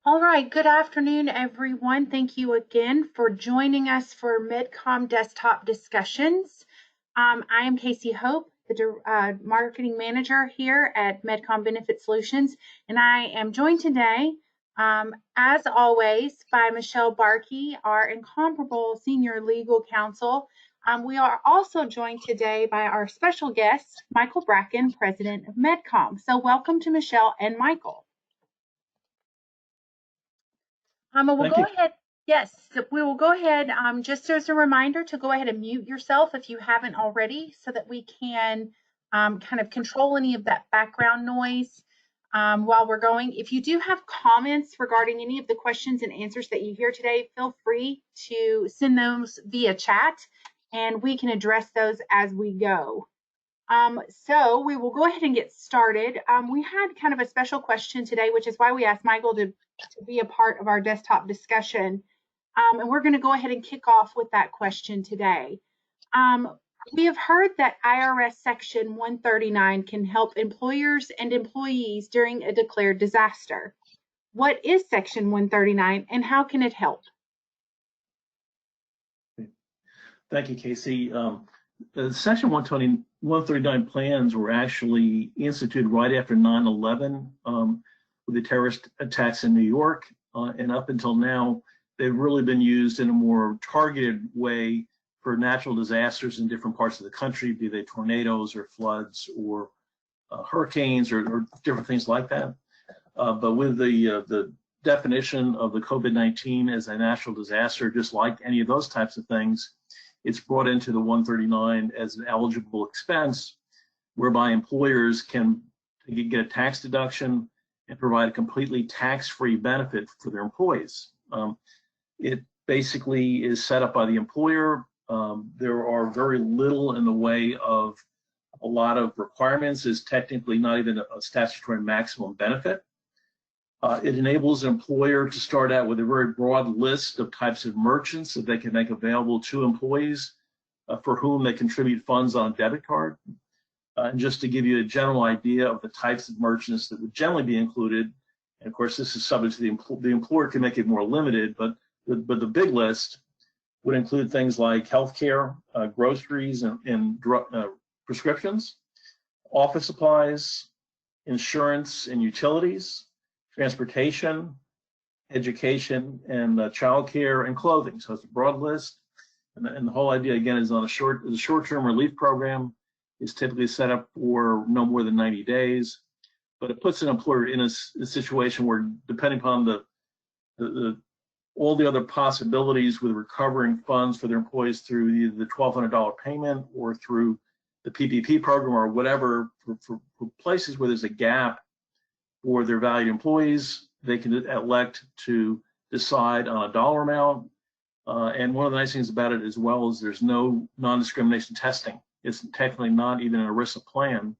All right, good afternoon, everyone. Thank you again for joining us for MedCom Desktop Discussions. I am Casey Hope, the Marketing Manager here at MedCom Benefit Solutions, and I am joined today, as always, by Michelle Barkey, our incomparable Senior Legal Counsel. We are also joined today by our special guest, Michael Bracken, President of MedCom. So welcome to Michelle and Michael. We'll Thank go you. ahead. Yes, we will go ahead. Just as a reminder to go ahead and mute yourself if you haven't already, so that we can kind of control any of that background noise while we're going. If you do have comments regarding any of the questions and answers that you hear today, feel free to send those via chat, and we can address those as we go. So we will go ahead and get started. We had kind of a special question today, which is why we asked Michael to be a part of our desktop discussion. And we're going to go ahead and kick off with that question today. We have heard that IRS Section 139 can help employers and employees during a declared disaster. What is Section 139 and how can it help? Thank you, Casey. The Section 139 plans were actually instituted right after 9/11 with the terrorist attacks in New York. And up until now, they've really been used in a more targeted way for natural disasters in different parts of the country, be they tornadoes or floods or hurricanes or different things like that. But with the definition of the COVID-19 as a natural disaster, just like any of those types of things, it's brought into the 139 as an eligible expense, whereby employers can get a tax deduction and provide a completely tax-free benefit for their employees. It basically is set up by the employer. There are very little in the way of a lot of requirements. It's technically not even a statutory maximum benefit. It enables an employer to start out with a very broad list of types of merchants that they can make available to employees for whom they contribute funds on a debit card. And just to give you a general idea of the types of merchants that would generally be included, and of course this is subject to the employer can make it more limited, but the big list would include things like healthcare, groceries and prescriptions, office supplies, insurance and utilities, transportation, education, and childcare and clothing. So it's a broad list. And the whole idea, again, is on the short-term relief program is typically set up for no more than 90 days. But it puts an employer in a situation where, depending upon all the other possibilities with recovering funds for their employees through either the $1,200 payment or through the PPP program or whatever, for places where there's a gap for their valued employees, they can elect to decide on a dollar amount. And one of the nice things about it as well is there's no non-discrimination testing. It's technically not even an ERISA plan.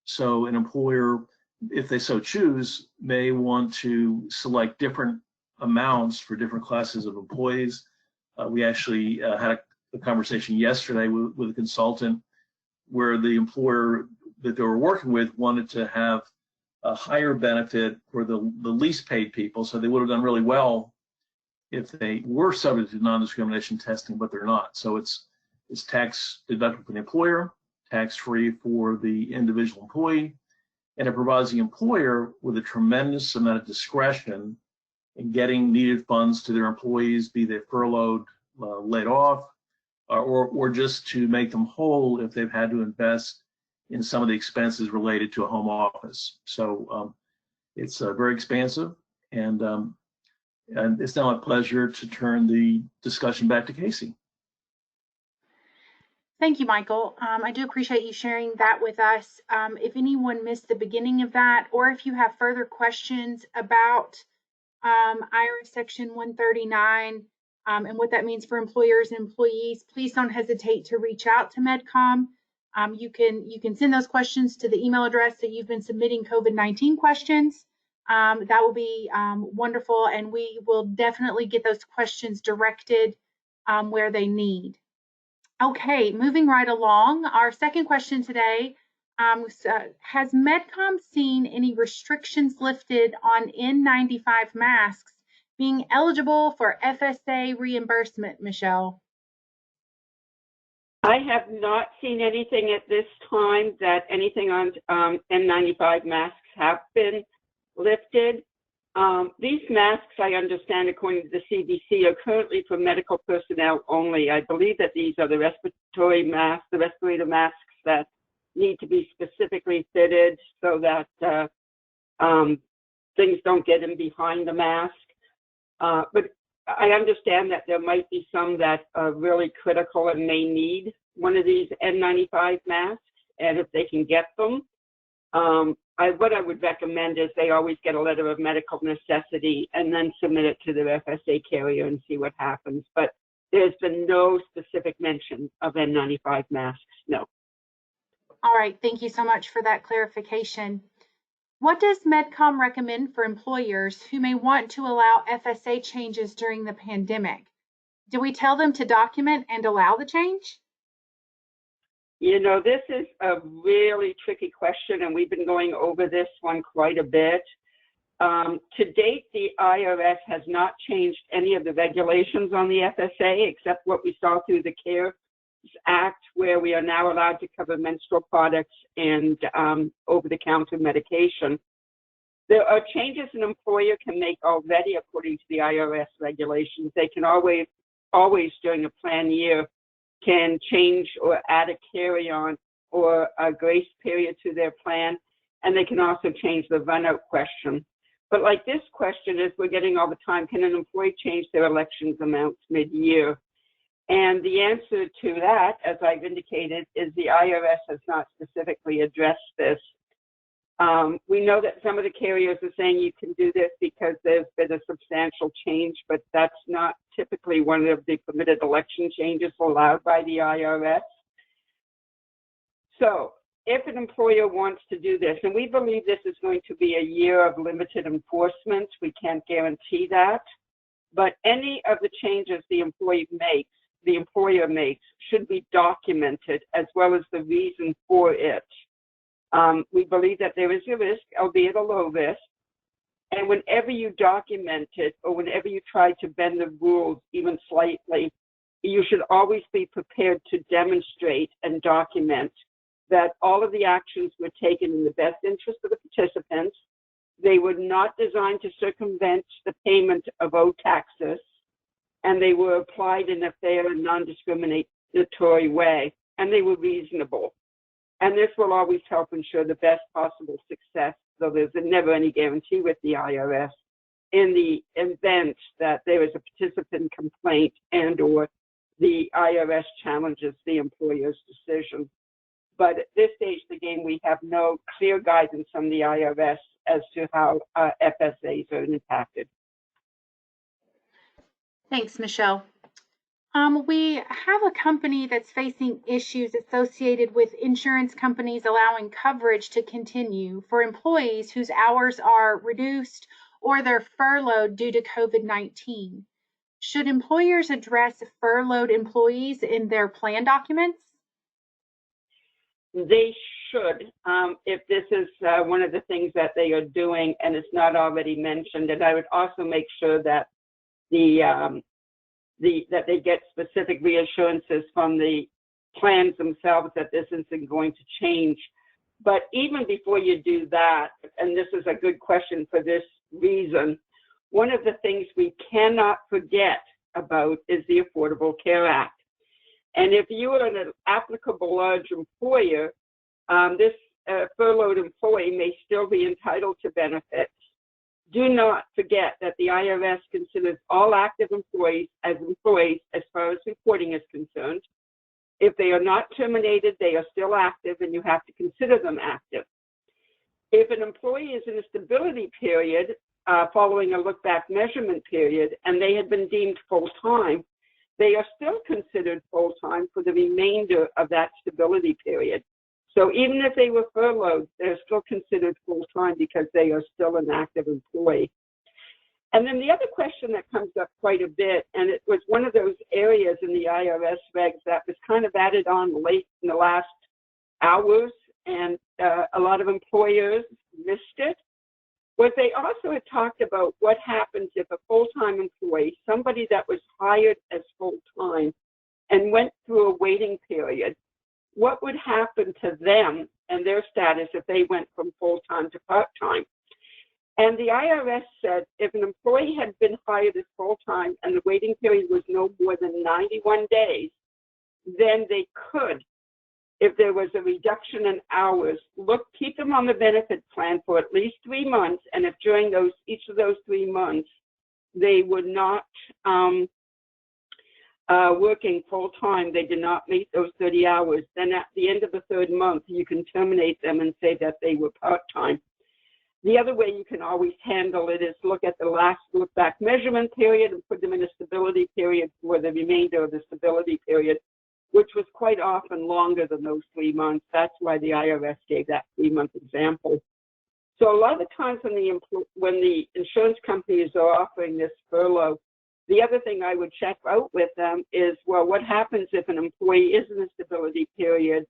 So an employer, if they so choose, may want to select different amounts for different classes of employees. We actually had a conversation yesterday with a consultant where the employer that they were working with wanted to have a higher benefit for the least paid people. So they would have done really well if they were subject to non-discrimination testing, but they're not. So it's tax deductible for the employer, tax-free for the individual employee, and it provides the employer with a tremendous amount of discretion in getting needed funds to their employees, be they furloughed, laid off, or just to make them whole if they've had to invest in some of the expenses related to a home office. So it's very expansive, and it's now a pleasure to turn the discussion back to Casey. Thank you, Michael. I do appreciate you sharing that with us. If anyone missed the beginning of that, or if you have further questions about IRS Section 139 and what that means for employers and employees, please don't hesitate to reach out to MedCom. You can send those questions to the email address that you've been submitting COVID-19 questions. That will be wonderful, and we will definitely get those questions directed where they need. Okay, moving right along. Our second question today Has Medcom seen any restrictions lifted on N95 masks being eligible for FSA reimbursement, Michelle? I have not seen anything at this time that anything on N95 masks have been lifted. These masks, I understand, according to the CDC, are currently for medical personnel only. I believe that these are the respiratory masks, the respirator masks that need to be specifically fitted so that things don't get in behind the mask. But I understand that there might be some that are really critical and may need one of these N95 masks, and if they can get them, what I would recommend is they always get a letter of medical necessity and then submit it to their FSA carrier and see what happens. But there's been no specific mention of N95 masks, no. All right, thank you so much for that clarification. What does Medcom recommend for employers who may want to allow FSA changes during the pandemic? Do we tell them to document and allow the change? You know, this is a really tricky question, and we've been going over this one quite a bit. To date, the IRS has not changed any of the regulations on the FSA, except what we saw through the CARES Act, where we are now allowed to cover menstrual products and over-the-counter medication. There are changes an employer can make already according to the IRS regulations. They can always during a plan year, can change or add a carry-on or a grace period to their plan, and they can also change the run-out question. But like this question is we're getting all the time, can an employee change their elections amounts mid-year? And the answer to that, as I've indicated, is the IRS has not specifically addressed this. We know that some of the carriers are saying you can do this because there's been a substantial change, but that's not typically one of the permitted election changes allowed by the IRS. So if an employer wants to do this, and we believe this is going to be a year of limited enforcement, we can't guarantee that, but any of the changes the employer makes should be documented as well as the reason for it. We believe that there is a risk, albeit a low risk, and whenever you document it or whenever you try to bend the rules even slightly, you should always be prepared to demonstrate and document that all of the actions were taken in the best interest of the participants. They were not designed to circumvent the payment of owed taxes, and they were applied in a fair and non-discriminatory way, and they were reasonable. And this will always help ensure the best possible success, though there's never any guarantee with the IRS, in the event that there is a participant complaint and or the IRS challenges the employer's decision. But at this stage of the game, we have no clear guidance from the IRS as to how FSAs are impacted. Thanks, Michelle. We have a company that's facing issues associated with insurance companies allowing coverage to continue for employees whose hours are reduced or they're furloughed due to COVID-19. Should employers address furloughed employees in their plan documents? They should, if this is one of the things that they are doing and it's not already mentioned. And I would also make sure that that they get specific reassurances from the plans themselves that this isn't going to change. But even before you do that, and this is a good question for this reason, one of the things we cannot forget about is the Affordable Care Act. And if you are an applicable large employer, this furloughed employee may still be entitled to benefits. Do not forget that the IRS considers all active employees as employees as far as reporting is concerned. If they are not terminated, they are still active and you have to consider them active. If an employee is in a stability period following a look-back measurement period and they had been deemed full-time, they are still considered full-time for the remainder of that stability period. So even if they were furloughed, they're still considered full-time because they are still an active employee. And then the other question that comes up quite a bit, and it was one of those areas in the IRS regs that was kind of added on late in the last hours, and a lot of employers missed it, was they also had talked about what happens if a full-time employee, somebody that was hired as full-time and went through a waiting period, what would happen to them and their status if they went from full-time to part-time. And the IRS said if an employee had been hired as full-time and the waiting period was no more than 91 days, then they could, if there was a reduction in hours, keep them on the benefit plan for at least 3 months, and if during each of those 3 months they were not working full-time, they did not meet those 30 hours, then at the end of the 3rd month you can terminate them and say that they were part-time. The other way you can always handle it is look at the last look-back measurement period and put them in a stability period for the remainder of the stability period, which was quite often longer than those 3 months. That's why the IRS gave that 3-month example. So a lot of the times when the insurance companies are offering this furlough, the other thing I would check out with them is, well, what happens if an employee is in a stability period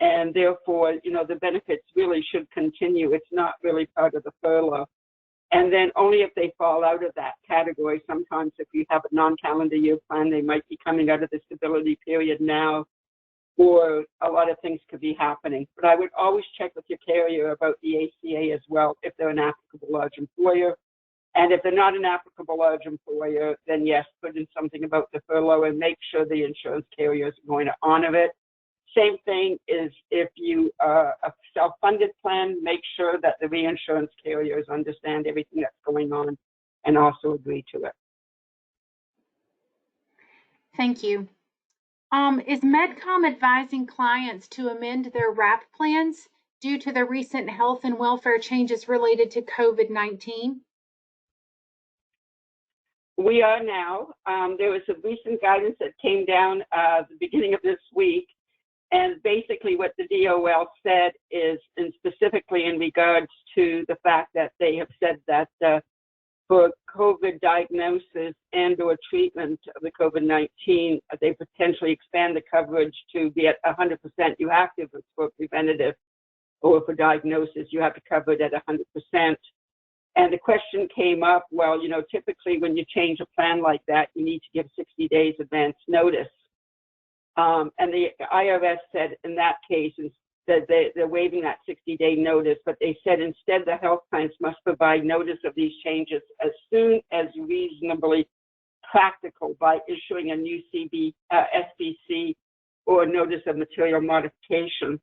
and therefore, the benefits really should continue. It's not really part of the furlough. And then only if they fall out of that category, sometimes if you have a non-calendar year plan, they might be coming out of the stability period now, or a lot of things could be happening. But I would always check with your carrier about the ACA as well, if they're an applicable large employer. And if they're not an applicable large employer, then yes, put in something about the furlough and make sure the insurance carrier is going to honor it. Same thing is if you are a self-funded plan, make sure that the reinsurance carriers understand everything that's going on and also agree to it. Thank you. Is MedCom advising clients to amend their WRAP plans due to the recent health and welfare changes related to COVID-19? We are now. There was some recent guidance that came down the beginning of this week. And basically what the DOL said is, and specifically in regards to the fact that they have said that for COVID diagnosis and or treatment of the COVID-19, they potentially expand the coverage to be at 100%. You have to, if it's for preventative or for diagnosis, you have to cover it at 100%. And the question came up, well, typically when you change a plan like that, you need to give 60 days advance notice. And the IRS said in that case that they're waiving that 60-day notice, but they said instead the health plans must provide notice of these changes as soon as reasonably practical by issuing a new SBC or notice of material modification.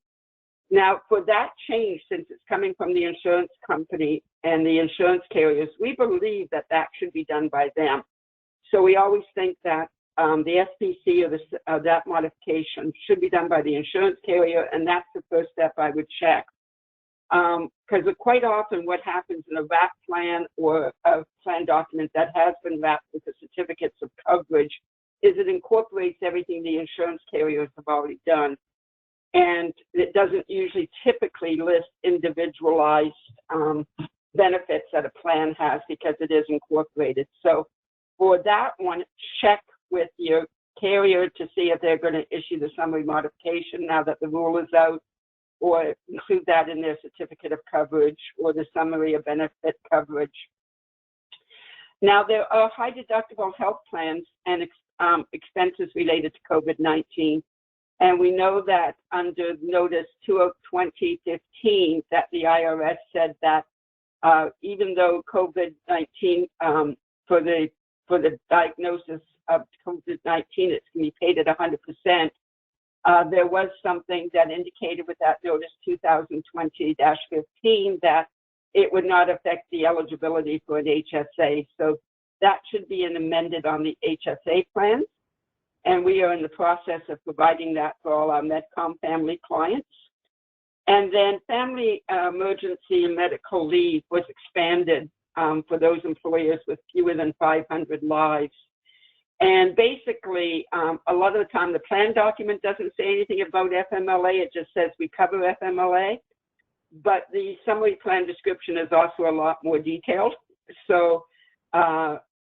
Now, for that change, since it's coming from the insurance company and the insurance carriers, we believe that that should be done by them. So we always think that the SPC or that modification should be done by the insurance carrier, and that's the first step I would check. Because quite often what happens in a WRAP plan or a plan document that has been wrapped with the certificates of coverage is it incorporates everything the insurance carriers have already done. And it doesn't usually typically list individualized benefits that a plan has because it is incorporated. So for that one, check with your carrier to see if they're going to issue the summary modification now that the rule is out, or include that in their certificate of coverage or the summary of benefit coverage. Now, there are high deductible health plans and expenses related to COVID-19. And we know that under Notice 2 of 2015 that the IRS said that even though COVID-19 for the diagnosis of COVID-19, it's going to be paid at 100%. There was something that indicated with that Notice 2020-15 that it would not affect the eligibility for an HSA. So that should be amended on the HSA plans. And we are in the process of providing that for all our MedCom family clients. And then family emergency and medical leave was expanded for those employers with fewer than 500 lives. And basically, a lot of the time, the plan document doesn't say anything about FMLA. It just says we cover FMLA. But the summary plan description is also a lot more detailed. So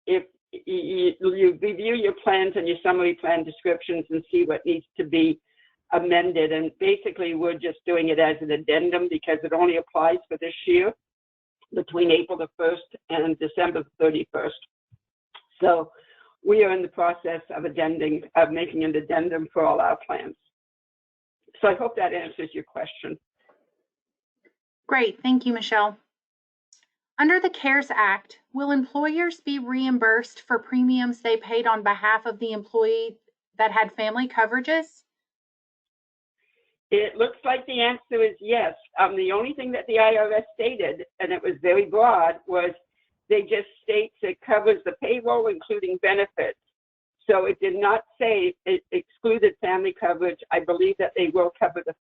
if you review your plans and your summary plan descriptions and see what needs to be amended, and basically we're just doing it as an addendum because it only applies for this year between April the 1st and December the 31st. So we are in the process of making an addendum for all our plans. So I hope that answers your question. Great, thank you, Michelle. Under the CARES Act, will employers be reimbursed for premiums they paid on behalf of the employee that had family coverages? It looks like the answer is yes. The only thing that the IRS stated, and it was very broad, was they just states it covers the payroll, including benefits. So it did not say it excluded family coverage. I believe that they will cover the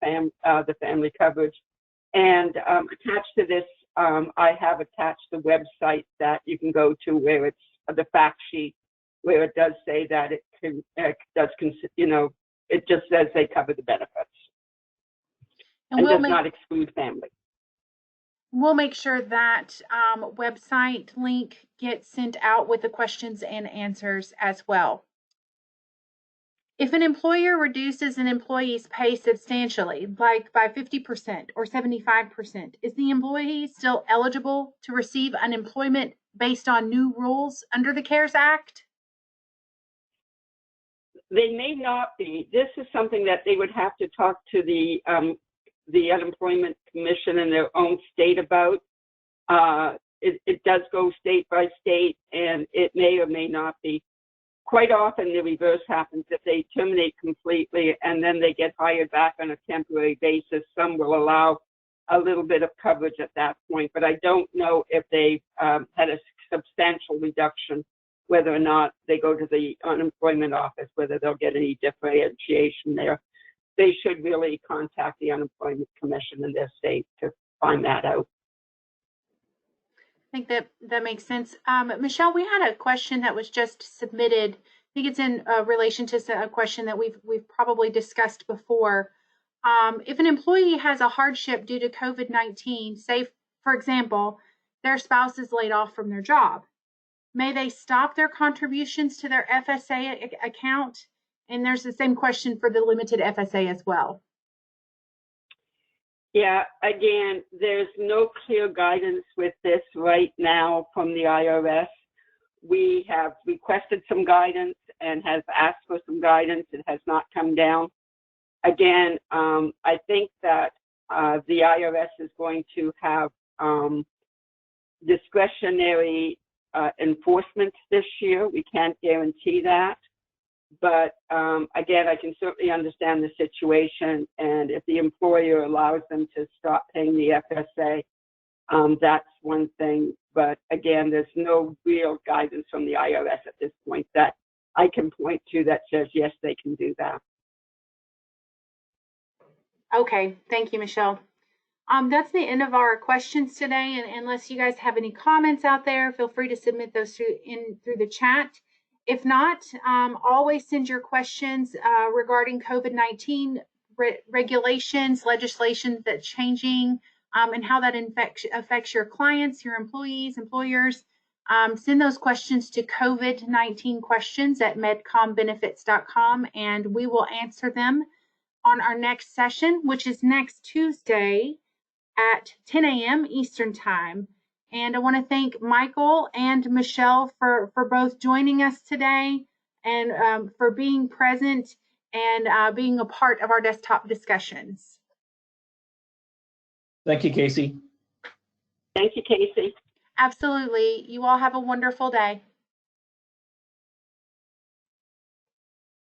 family coverage. And attached to this, I have attached the website that you can go to where it's the fact sheet, where it does say that it just says they cover the benefits and does not exclude family. We'll make sure that website link gets sent out with the questions and answers as well. If an employer reduces an employee's pay substantially, like by 50% or 75%, is the employee still eligible to receive unemployment based on new rules under the CARES Act? They may not be. This is something that they would have to talk to the Unemployment Commission in their own state about. It does go state by state, and it may or may not be. Quite often the reverse happens. If they terminate completely and then they get hired back on a temporary basis, some will allow a little bit of coverage at that point, but I don't know if they had a substantial reduction, whether or not they go to the unemployment office, whether they'll get any differentiation there. They should really contact the Unemployment Commission in their state to find that out. I think that makes sense. Michelle, we had a question that was just submitted. I think it's in relation to a question that we've probably discussed before. If an employee has a hardship due to COVID-19, say, for example, their spouse is laid off from their job, may they stop their contributions to their FSA account? And there's the same question for the limited FSA as well. Yeah, again, there's no clear guidance with this right now from the IRS. We have requested some guidance and have asked for some guidance. It has not come down. Again, I think that the IRS is going to have discretionary enforcement this year. We can't guarantee that. But again, I can certainly understand the situation, and if the employer allows them to stop paying the FSA, that's one thing. But again, there's no real guidance from the IRS at this point that I can point to that says, yes, they can do that. Okay, thank you, Michelle. That's the end of our questions today, and unless you guys have any comments out there, feel free to submit those through the chat. If not, always send your questions regarding COVID-19 regulations, legislation that's changing, and how that affects your clients, your employees, employers. Send those questions to covid19questions@medcombenefits.com, and we will answer them on our next session, which is next Tuesday at 10 a.m. Eastern Time. And I want to thank Michael and Michelle for both joining us today and for being present and being a part of our desktop discussions. Thank you, Casey. Thank you, Casey. Absolutely. You all have a wonderful day.